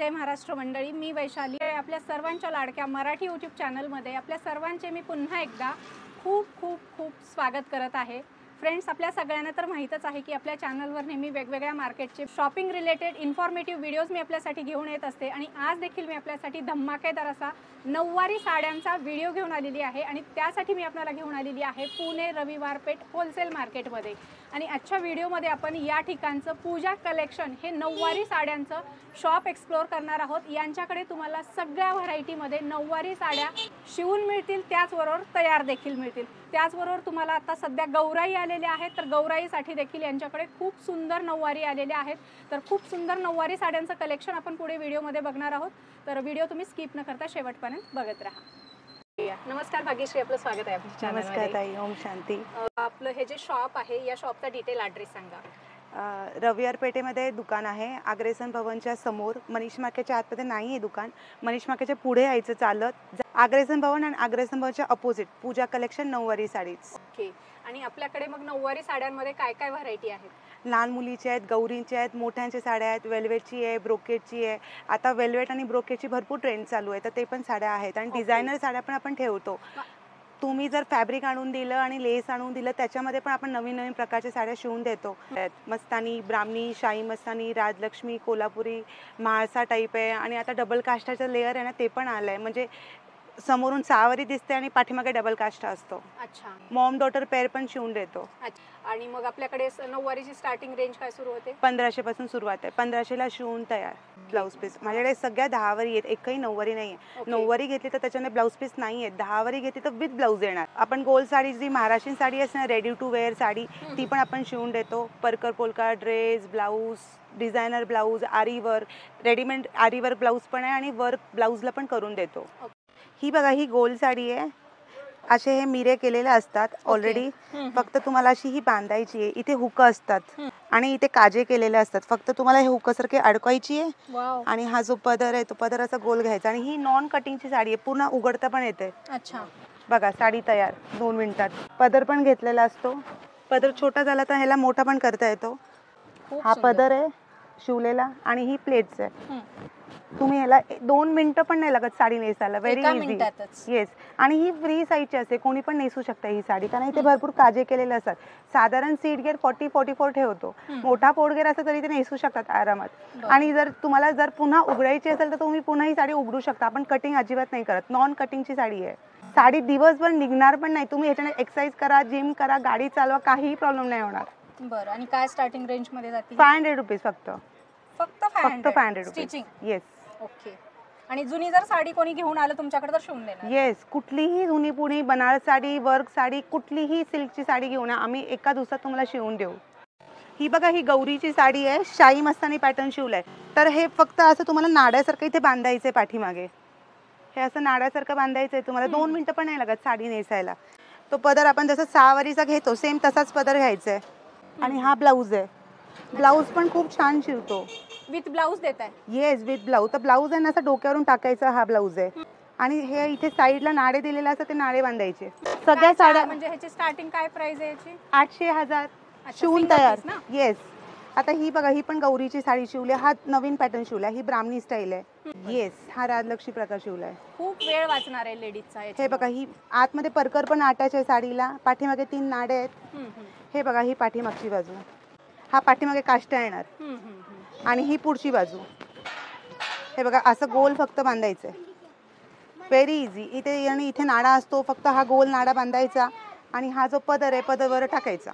जय महाराष्ट्र मंडळी, मी वैशाली आहे. आपल्या सर्वांच्या लाडक्या मराठी यूट्यूब चॅनलमध्ये आपल्या सर्वांचे मी पुन्हा एकदा खूप खूप खूप स्वागत करत आहे. फ्रेंड्स, आपल्या सगळ्यांना तर माहीतच आहे की आपल्या चॅनलवर नेहमी वेगवेगळ्या मार्केटचे शॉपिंग रिलेटेड इन्फॉर्मेटिव्ह व्हिडिओज मी आपल्यासाठी घेऊन येत असते आणि आज देखील मी आपल्यासाठी धमाकेदार असा नऊवारी साड्यांचा व्हिडिओ घेऊन आलेली आहे आणि त्यासाठी मी आपल्याला घेऊन आलेली आहे पुणे रविवार पेठ होलसेल मार्केटमध्ये. आणि आजच्या व्हिडिओमध्ये आपण या ठिकाणचं पूजा कलेक्शन हे नऊवारी साड्यांचं शॉप एक्सप्लोर करणार आहोत. यांच्याकडे तुम्हाला सगळ्या व्हरायटीमध्ये नऊवारी साड्या शिवून मिळतील, त्याचबरोबर तयार देखील मिळतील. त्याचबरोबर तुम्हाला आता सध्या गौराई आलेल्या आहेत, तर गौराईसाठी देखील यांच्याकडे खूप सुंदर नऊवारी आलेल्या आहेत. तर खूप सुंदर नऊवारी साड्यांचं कलेक्शन आपण पुढे व्हिडिओमध्ये बघणार आहोत. तर व्हिडिओ तुम्ही स्किप न करता शेवटपर्यंत बघत राहा. नमस्कार भाग्यश्री, आपलं स्वागत आहे आपल्या चॅनलमध्ये. नमस्कार ताई, ओम शांती. आपलं हे जे शॉप आहे या शॉपचा डिटेल ॲड्रेस सांगा. रविवार पेठेमध्ये दुकान आहे, अग्रेसन भवनच्या समोर. मनीष मार्केटच्या आतमध्ये नाही आहे दुकान, मनीष मार्केटच्या पुढे यायचं चालत. अग्रेसन भवन आणि अग्रेसन भवनच्या अपोजिट पूजा कलेक्शन नऊवारी साडीज. ओके. आणि आपल्याकडे मग नऊवारी साड्यांमध्ये काय काय व्हरायटी आहेत? लहान मुलीचे आहेत, गौरींचे आहेत, मोठ्यांच्या साड्या आहेत, वेल्वेटची आहे, ब्रोकेटची आहे. आता वेल्वेट आणि ब्रोकेटची भरपूर ट्रेंड चालू आहे, तर ते पण साड्या आहेत. आणि डिझायनर साड्या पण आपण ठेवतो. तुम्ही जर फॅब्रिक आणून दिलं आणि लेस आणून दिलं त्याच्यामध्ये पण आपण नवीन नवीन प्रकारच्या साड्या शिवून देतो. मस्तानी, ब्राह्मणी, शाही मस्तानी, राजलक्ष्मी, कोल्हापुरी, म्हाळसा टाईप आहे. आणि आता डबल काष्टाचं लेअर आहे ना, ते पण आलं आहे. म्हणजे समोरून सहावारी दिसते आणि पाठीमागे डबल काष्टा असतो. अच्छा. मॉम डॉटर पेअर पण शिवून देतो. आणि मग आपल्याकडे नऊवारीची स्टार्टिंग रेंज काय सुरू होते? 1500 पासून सुरुवात आहे. 1500ला शिवून तयार ब्लाऊज पीस. माझ्याकडे सगळ्या 10 वारी आहेत, एकही नऊवारी नाही आहे. नऊवारी घेतली तर त्याच्यामध्ये ब्लाऊज पीस नाही आहेत, 10 वारी घेतली तर विथ ब्लाऊज येणार. आपण गोल साडी जी महाराष्ट्रीयन साडी असते ना, रेडी टू वेअर साडी, ती पण आपण शिवून देतो. परकर polka dress, blouse, designer blouse, आरी वर्क, रेडीमेड आरी वर्क ब्लाऊज पण आहे आणि वर्क ब्लाऊजला पण करून देतो. ही बघा, ही गोल साडी आहे. असे हे मिरे केलेले असतात ऑलरेडी. फक्त तुम्हाला अशी ही बांधायची आहे. इथे हुक असतात आणि इथे काजे केलेले असतात. फक्त तुम्हाला हे हुकसारखे अडकवायची आहे. आणि हा जो पदर आहे तो पदर असा गोल घ्यायचा. आणि ही नॉन कटिंगची साडी आहे, पूर्ण उघडता पण येते. अच्छा. बघा, साडी तयार 2 मिनिटात. पदर पण घेतलेला असतो. पदर छोटा झाला तर ह्याला मोठा पण करता येतो. हा पदर आहे शिवलेला आणि ही प्लेट्स आहे. तुम्ही ह्याला 2 मिनिटं पण नाही लागत साडी नेसायला. Very easy. येस. आणि ही फ्री साईजची असते, कोणी पण नेसू शकता ही साडी, कारण इथे भरपूर काजे केलेले असतात. साधारण सीट गेअर 40-44 ठेवतो. मोठा पोट गेअर असं तरी ते नेसू शकतात आरामात. आणि जर तुम्हाला जर पुन्हा उघडायची असेल तर तुम्ही पुन्हा ही साडी उघडू शकता. आपण कटिंग अजिबात नाही करत, नॉन कटिंगची साडी आहे. साडी दिवसभर निघणार पण नाही. तुम्ही ह्याच्याने एक्सरसाइज करा, जिम करा, गाडी चालवा, काहीही प्रॉब्लेम नाही होणार. बरं. आणि काय स्टार्टिंग रेंज मध्ये जाते? 500 रुपीज फक्त. फक्त 500 स्टिचिंग. येस. ओके. आणि जुनी जर साडी कोणी घेऊन आलं तुमच्याकडे तर शिवून देणार? येस. कुठलीही जुनी पुणी बनारस साडी, वर्क साडी, कुठलीही सिल्कची साडी घेऊन आम्ही एका दिवसात तुम्हाला शिवून देऊ. ही बघा, ही गौरीची साडी आहे, शाही मस्तानी पॅटर्न शिवलाय. तर हे फक्त असं तुम्हाला नाड्यासारखं इथे बांधायचंय पाठीमागे. हे असं नाड्यासारखं बांधायचंय तुम्हाला. 2 मिनिटं पण नाही लागत साडी नेसायला. तो पदर आपण जसं 6 वारीचा घेतो सेम तसाच पदर घ्यायचा आहे. आणि हा ब्लाऊज आहे. ब्लाऊज पण खूप छान शिवतो. विथ ब्लाऊज देताय? Yes, with blouse. तर ब्लाऊज आहे ना, असं डोक्यावरून टाकायचा हा ब्लाऊज आहे. आणि हे इथे साईडला नाडे दिलेले असतात, ते नाडे बांधायचे. सगळ्या साड्या म्हणजे ह्याची स्टार्टिंग काय प्राइस आहे याची? 800-1000 शिवून तयार. येस. आता ही बघा, ही पण गौरीची साडी शिवली. हा नवीन पॅटर्न शिवला. ही ब्राह्मणी स्टाईल आहे. येस. हा राजलक्ष्मी प्रकार शिवलाय. खूप वेळ वाचणार आहे लेडीजचा. हे बघा, ही आतमध्ये परकर पण अटॅच आहे साडीला. पाठीमागे 3 नाडे आहेत. हे बघा, ही पाठीमागची बाजू. हा पाठीमागे काष्टा येणार. आणि ही पुढची बाजू. हे बघा, असं गोल फक्त बांधायचं आहे. Very easy. इथे आणि इथे नाडा असतो, फक्त हा गोल नाडा बांधायचा. आणि हा जो पदर आहे पदरवर टाकायचा.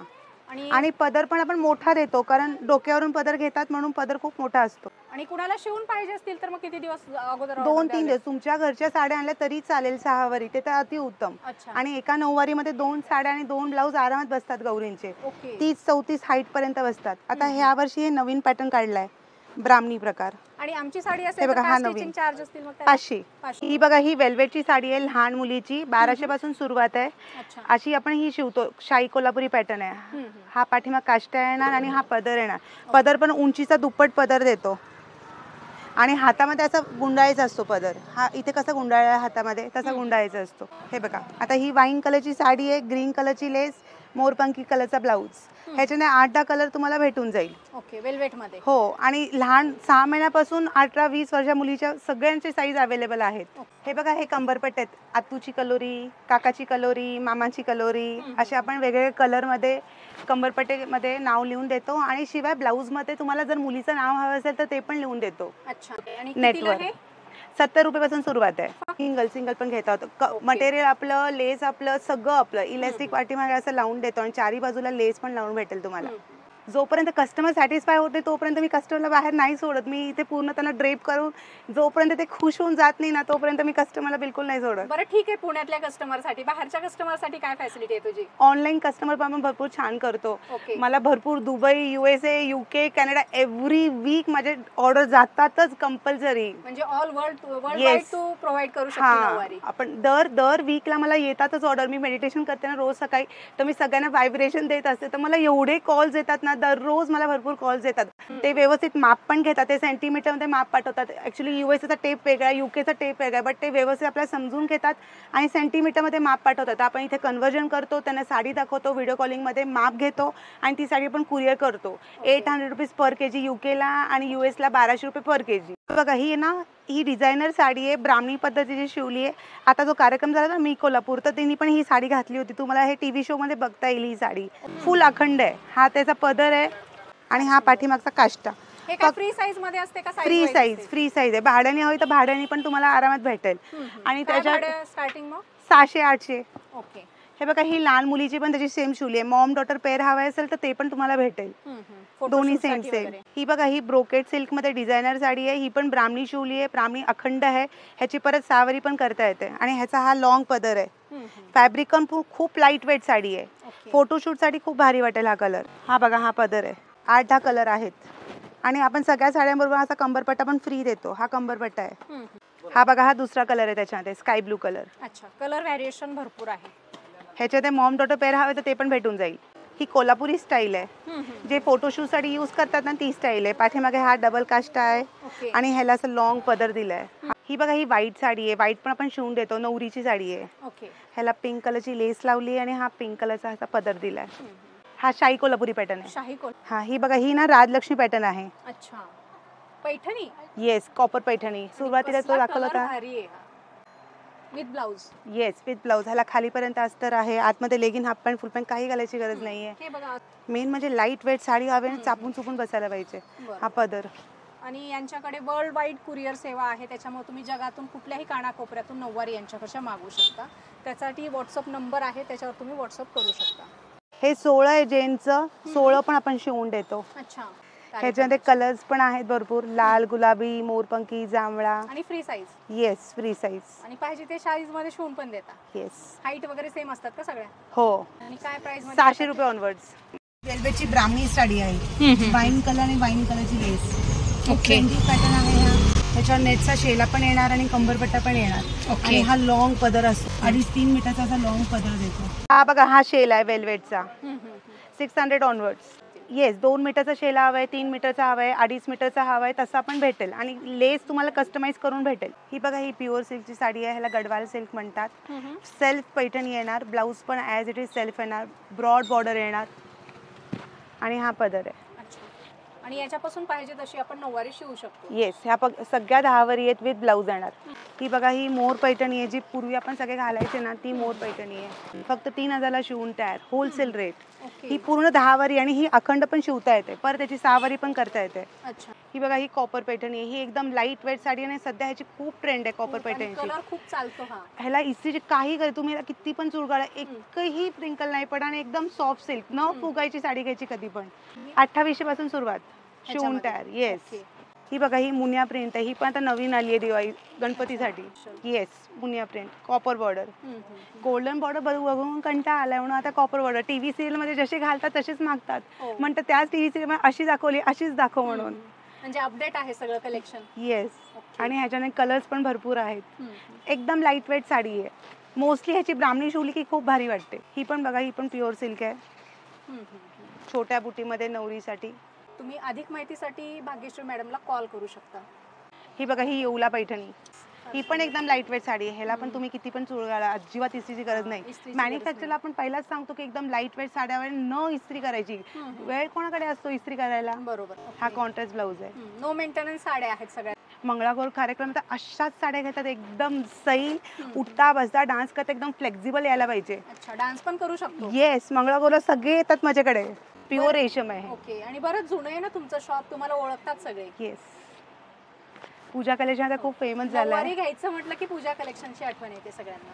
आणि पदर पण आपण मोठा देतो, कारण डोक्यावरून पदर घेतात म्हणून पदर खूप मोठा असतो. आणि कुणाला शिवून पाहिजे असतील तर मग किती दिवस अगोदर? 2-3 दिवस. तुमच्या घरच्या साड्या आणल्या तरी चालेल 6 वारी, ते तर अतिउत्तम. आणि एका नऊवारीमध्ये 2 साड्या आणि 2 ब्लाऊज आरामात बसतात गौरींचे. 30-34 हाईट पर्यंत बसतात. आता ह्या वर्षी हे नवीन पॅटर्न काढलाय, ब्राह्मणी प्रकार. आणि आमची साडी असेल तर काय स्टिचिंग चार्ज असतील मग? 500. ही बघा, ही वेल्वेटची साडी आहे, लहान मुलीची. 1200 पासून सुरुवात आहे. अशी आपण ही शिवतो. शाही कोल्हापुरी पॅटर्न आहे. हा पाठीमाग काष्टा येणार आणि हा पदर येणार. पदर पण उंचीचा दुप्पट पदर देतो. आणि हातामध्ये असा गुंडाळायचा असतो पदर. हा इथे कसा गुंडाळा हातामध्ये तसा गुंडाळायचा असतो. हे बघा, आता ही वाईन कलरची साडी आहे, ग्रीन कलरची लेस, मोरपंखी कलरचा ब्लाऊज. ह्याच्याने 8-10 कलर तुम्हाला भेटून जाईल. ओके, वेलवेट मध्ये. हो, आणि लहान 6 महिन्यापासून 18-20 वर्षा मुलीच्या सगळ्यांचे साईज अवेलेबल आहेत. हे बघा, हे कंबरपट्टे आहेत. आतूची कलोरी, काकाची कलोरी, मामाची कलोरी, असे आपण वेगवेगळे कलरमध्ये कंबरपट्टेमध्ये नाव लिहून देतो. आणि शिवाय ब्लाऊजमध्ये तुम्हाला जर मुलीचं नाव हवं असेल तर ते पण लिहून देतो. अच्छा, आणि नेटवर 70 रुपयापासून सुरुवात आहे. सिंगल पण घेता होतं. मटेरियल आपलं, लेस आपलं, सगळं आपलं. इलास्टिक पाठीमागे असं लावून देतो आणि चारी बाजूला लेस पण लावून भेटेल तुम्हाला. जोपर्यंत कस्टमर सॅटिस्फाय होते तोपर्यंत मी कस्टमरला बाहेर नाही सोडत. मी इथे पूर्ण त्यांना ड्रेप करून जोपर्यंत ते खुश होऊन जात नाही ना तोपर्यंत मी कस्टमरला बिलकुल नाही सोडत. बरं ठीक आहे, पुण्यातल्या कस्टमरसाठी, बाहेरच्या कस्टमरसाठी काय फॅसिलिटी आहे तुझी? ऑनलाईन कस्टमर पण आपण भरपूर छान करतो. मला भरपूर Dubai, USA, UK, Canada every week माझे ऑर्डर जातातच कंपल्सरी. म्हणजे ऑल वर्ल्ड तू प्रोव्हाइड करू शकते नऊवारी. आपण दर वीकला मला येतातच ऑर्डर. मी मेडिटेशन करते ना रोज सकाळी, तर मी सगळ्यांना व्हायब्रेशन देत असते. तर मला एवढे कॉल्स येतात ना, दररोज मला भरपूर कॉल्स येतात. ते व्यवस्थित माप पण घेतात, ते सेंटीमीटरमध्ये माप पाठवतात. ॲक्च्युली USAचा टेप वेगळा आहे, UKचा टेप वेगळा आहे, बट ते व्यवस्थित आपल्याला समजून घेतात आणि सेंटीमीटरमध्ये माप पाठवतात. आपण इथे कन्व्हर्जन करतो, त्यांना साडी दाखवतो, व्हिडिओ कॉलिंगमध्ये माप घेतो आणि ती साडी आपण कुरिअर करतो. 800 रुपीज पर केजी UKला आणि US ला 1200 रुपये पर केजी. बघा, ही डिझायनर साडी आहे, ब्राह्मणी पद्धतीची शिवली आहे. आता जो कार्यक्रम झाला ना मी कोल्हापूर, तर त्यांनी पण ही साडी घातली होती. तुम्हाला हे TV शो मध्ये बघता येईल. ही साडी फुल अखंड आहे. हा त्याचा पदर आहे आणि हा पाठीमागचा काष्टा. हे काय फ्री साईज मध्ये असते का? फ्री साईज आहे. भाड्याने हवी तर भाड्याने पण तुम्हाला आरामात भेटेल. आणि त्याच्यात स्टार्टिंग मग 600-800. ओके. हे बघा, ही लहान मुलीची पण त्याची सेम शिवली आहे. मॉम डॉटर पेअर हवा असेल तर ते पण तुम्हाला भेटेल. दोन्ही सेम. ही बघा, ही ब्रोकेड सिल्क मध्ये डिझायनर साडी आहे. ही पण ब्राह्मणी शिवली आहे. ब्राह्मणी अखंड आहे. ह्याची परत सहावारी पण करता येते. आणि ह्याचा हा लॉंग पदर आहे. फॅब्रिक पण खूप लाईट वेट साडी आहे. फोटोशूट साठी खूप भारी वाटेल हा कलर. हा बघा, हा पदर आहे. 8-10 कलर आहेत. आणि आपण सगळ्या साड्यांबरोबर असा कंबरपट्टा पण फ्री देतो. हा कंबरपट्टा आहे. हा बघा, हा दुसरा कलर आहे त्याच्यामध्ये, स्काय ब्लू कलर. अच्छा, कलर व्हेरिएशन भरपूर आहे. ह्याच्यात मॉम डॉटर पेअर हवे तर ते पण भेटून जाईल. ही कोल्हापुरी स्टाईल आहे. जे फोटोशूट साठी यूज करतात ना ती स्टाईल आहे. पाठीमागे हा डबल काष्टा आहे आणि ह्याला असं लॉंग पदर दिलाय. ही बघा, ही व्हाईट साडी आहे. व्हाईट पण आपण शिवून देतो. नवरीची साडी आहे. ह्याला पिंक कलरची लेस लावली आणि हा पिंक कलरचा असा पदर दिलाय. हा शाही कोल्हापुरी पॅटर्न आहे. हा, ही बघा, ही ना राजलक्ष्मी पॅटर्न आहे. अच्छा, पैठणी. Yes, copper Paithani. सुरुवातीला तो दाखवला होता with blouse. Yes, with blouse. ह्याला खालीपर्यंत अस्तर आहे. आतमध्ये लेगिन, हाफ पॅन्ट, फुल पॅन्ट काही घालायची गरज नाहीये. मेन म्हणजे लाईट वेट साडी हवी, चापून चुपून बसायला पाहिजे. हा पदर. आणि यांच्याकडे वर्ल्ड वाईड कुरिअर सेवा आहे. त्याच्यामुळे तुम्ही जगातून कुठल्याही कानाकोपऱ्यातून नऊवारी यांच्याकडे मागवू शकता. त्यासाठी व्हॉट्सअप नंबर आहे, त्याच्यावर तुम्ही व्हॉट्सअप करू शकता. हे 16 आहे जेंट्सचं. 16 पण आपण शिवून देतो. अच्छा. ह्याच्यामध्ये कलर्स पण आहेत भरपूर. लाल, गुलाबी, मोरपंखी, जांभळा. आणि free size. Yes, free size. आणि पाहिजे ते साईज मध्ये शिवून पण देता. येस. हाईट वगैरे सेम असतात का सगळ्या? हो. आणि काय प्राइस? 600 रुपये ऑनवर्ड्स. वेल्वेटची ब्राह्मणी साडी आहे. वाईन कलर आणि वाईन कलरची लेस. ट्रेंडी पॅटर्न आहे हा. त्याच्यावर नेटचा शेला पण येणार आणि कंबरपट्टा पण येणार. आणि हा लॉंग पदर असतो. 2.5-3 मीटरचा असा लॉंग पदर देतो. हा बघा, हा शेल आहे वेल्वेटचा. 600 ऑनवर्ड्स. येस, 2 मीटरचा शेला हवाय, 3 मीटरचा हवाय, 2.5 मीटरचा हवाय, तसा पण भेटेल. आणि लेस तुम्हाला कस्टमाइज करून भेटेल. ही बघा, ही प्युअर सिल्कची साडी आहे. ह्याला गडवाल सिल्क म्हणतात. सेल्फ पैठणी येणार. ब्लाऊज पण ॲज इट इज सेल्फ येणार. ब्रॉड बॉर्डर येणार. आणि हा पदर आहे. आणि याच्यापासून पाहिजे तशी आपण नऊवारी शिवू शकतो. येस, ह्या सगळ्या 10 वरी आहेत विथ ब्लाऊज येणार. ही बघा, ही मोर पैठणी आहे. जी पूर्वी आपण सगळे घालायचे ना ती मोर पैठणी आहे. फक्त 3000ला शिवून तयार. Wholesale rate. ही पूर्ण 10 वरी आणि ही अखंड पण शिवता येते. पर त्याची 6 वरी पण करता येते. अच्छा. ही बघा, ही कॉपर पैठणी आहे. ही एकदम लाईट वेट साडी आणि सध्या ह्याची खूप ट्रेंड आहे कॉपर पैठणीची. कलर खूप चालतो हा. ह्याला इस्त्रीची काही गरज, तुम्ही ह्याला किती पण चुरगाळा, एकही प्रिंकल नाही पडा. आणि एकदम सॉफ्ट सिल्क, न फुगायची साडी घ्यायची कधी पण. 2800 पासून सुरुवात शिवून तयार. येस. ही बघा, ही मुनिया प्रिंट आहे. ही पण आता नवीन आली आहे दिवाळी गणपतीसाठी. Yes, Muniya print, copper border. Golden border बघून कंटाळा आलाय म्हणून आता कॉपर बॉर्डर. TV सिरियल मध्ये जसे घालतात तसेच मागतात. म्हणतात त्याच TV सिरियल मध्ये अशी दाखवली, अशीच दाखव म्हणून. म्हणजे अपडेट आहे सगळं कलेक्शन. येस. आणि ह्याच्याने कलर्स पण भरपूर आहेत. एकदम लाईट वेट साडी आहे. मोस्टली ह्याची ब्राह्मणी शिवली की खूप भारी वाटते. ही पण बघा, ही पण प्युअर सिल्क आहे. छोट्या बुटीमध्ये नवरीसाठी. तुम्ही अधिक माहितीसाठी भाग्यश्री मॅडमला कॉल करू शकता. ही बघा, ही येऊला पैठणी. ही पण एकदम लाईट वेट साडी आहे. ह्याला पण तुम्ही किती पण चूळ घाला, अजिबात इस्त्रीची गरज नाही. इस्त्रीची गरज मॅन्युफॅक्चरला आपण पहिलाच सांगतो की एकदम लाईट वेट साड्यावर न इस्त्री करायची. वेळ कोणाकडे असतो इस्त्री करायला? बरोबर. हा कॉन्ट्रास्ट ब्लाऊज आहे. नो मेंटेनन्स साड्या आहेत सगळ्या. मंगळागौर कार्यक्रम तर अशाच साड्या घेतात, एकदम सैल, उठता बसता डान्स करता एकदम फ्लेक्झिबल यायला पाहिजे. अच्छा, डान्स पण करू शकतो. येस, मंगळागौरला सगळे येतात माझ्याकडे. प्युअर रेशम आहे. ओके. आणि बरंच जुनं आहे ना तुमचं शॉप, तुम्हाला ओळखतात सगळे. येस, पूजा कलेक्शन आता खूप फेमस झालं नऊवारी आहे. घ्यायचं म्हटलं की पूजा कलेक्शनची आठवण येते सगळ्यांना.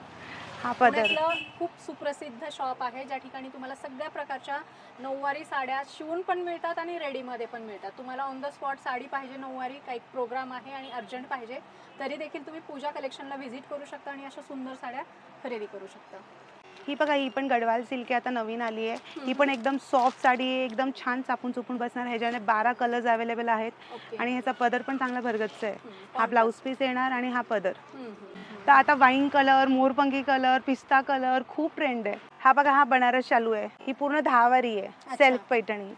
हा पदर पुण्यातलं खूप सुप्रसिद्ध शॉप आहे ज्या ठिकाणी तुम्हाला सगळ्या प्रकारच्या नऊवारी साड्या शिवून पण मिळतात आणि रेडीमध्ये पण मिळतात. तुम्हाला ऑन द स्पॉट साडी पाहिजे, नऊवारी काही प्रोग्राम आहे आणि अर्जंट पाहिजे, तरी देखील तुम्ही पूजा कलेक्शनला व्हिजिट करू शकता आणि अशा सुंदर साड्या खरेदी करू शकता. ही बघा, ही पण गडवाल सिल्क आहे, आता नवीन आली आहे. ही पण एकदम सॉफ्ट साडी आहे, एकदम छान चापून चुपून बसणार. ह्याच्याने 12 कलर्स अवेलेबल आहेत. ओके. आणि ह्याचा पदर पण चांगला भरगच्च आहे. हा कॉन्ट्रास्ट. ब्लाऊज पीस येणार आणि हा पदर. तर आता वाईन कलर, मोरपंखी कलर, पिस्ता कलर खूप ट्रेंड आहे. हा बघा, हा बनारस शालू आहे. ही पूर्ण 10 वारी आहे, अच्छा. सेल्फ पैठणी.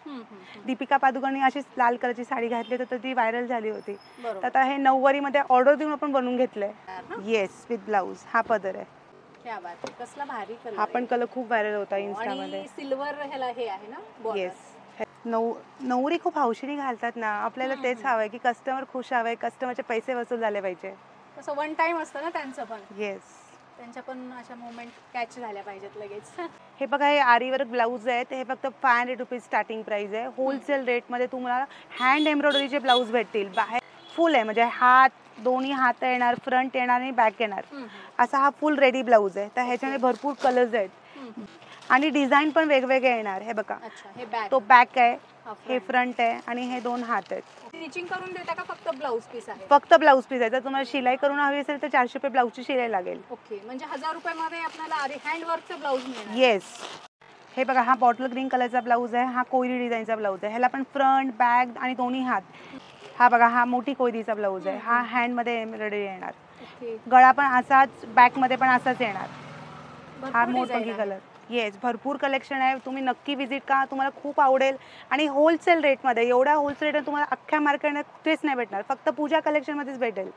दीपिका पादुकोणने अशीच लाल कलरची साडी घातली होती तर ती व्हायरल झाली होती. तर बरोबर. आता हे 9 वारीमध्ये ऑर्डर देऊन आपण बनवून घेतलंय. Yes, with blouse. हा पदर आहे. क्या बात आहे. कसला भारी कलर हा पण कलर खूप व्हायरल होता इन्स्टामध्ये. आणि सिल्वर ह्याला हे आहे ना border. येस, नवरी खूप हौशीने घालतात ना, आपल्याला तेच हवंय की कस्टमर खुश हवंय, कस्टमरचे पैसे वसूल झाले पाहिजे. तसं वन टाइम असतं ना त्यांचं पण, येस, त्यांच्या पण अशा मोमेंट कॅच झाल्या पाहिजेत लगेच. हे बघा, हे आरीवर्क ब्लाऊज आहेत. हे फक्त 500 रुपीज स्टार्टिंग प्राइस आहे. होलसेल रेटमध्ये तुम्हाला हँड एम्ब्रॉयडरीचे ब्लाऊज भेटतील. बाहेर फुल आहे, म्हणजे हात, दोन्ही हात येणार, फ्रंट येणार आणि बॅक येणार. असा हा फुल रेडी ब्लाऊज आहे. तर ह्याच्याने भरपूर कलर्स आहेत आणि डिझाईन पण वेगवेगळे येणार. हे बघा, अच्छा, हे बॅक तो बॅक आहे, हे फ्रंट आहे आणि हे 2 हात आहेत. स्टिचिंग करून देता का फक्त ब्लाऊज पीस आहे? फक्त ब्लाऊज पीस आहे. जर तुम्हाला शिलाई करून हवी असेल तर 400 रुपये ब्लाऊजची शिलाई लागेल. ओके, म्हणजे 1000 रुपयामध्ये आपल्याला हँड वर्कचं ब्लाऊज मिळणार. येस, हे बघा, हा बॉटल ग्रीन कलरचा ब्लाऊज आहे. हा कोयरी डिझाईनचा ब्लाऊज आहे. ह्याला पण फ्रंट, बॅक आणि दोन्ही हात. हा बघा, हा मोठी कोयरीचा ब्लाऊज आहे. हा हँडमध्ये एम्ब्रॉयडरी येणार. ओके. गळा पण असाच, बॅकमध्ये पण असाच येणार. हा भरपूर मोरपंखी design आहे. कलर. येस, भरपूर कलेक्शन आहे. तुम्ही नक्की विजिट करा, तुम्हाला खूप आवडेल. आणि होलसेल रेटमध्ये, एवढ्या होलसेल रेटमध्ये तुम्हाला अख्ख्या मार्केटमध्ये कुठेच नाही भेटणार, फक्त पूजा कलेक्शनमध्येच भेटेल.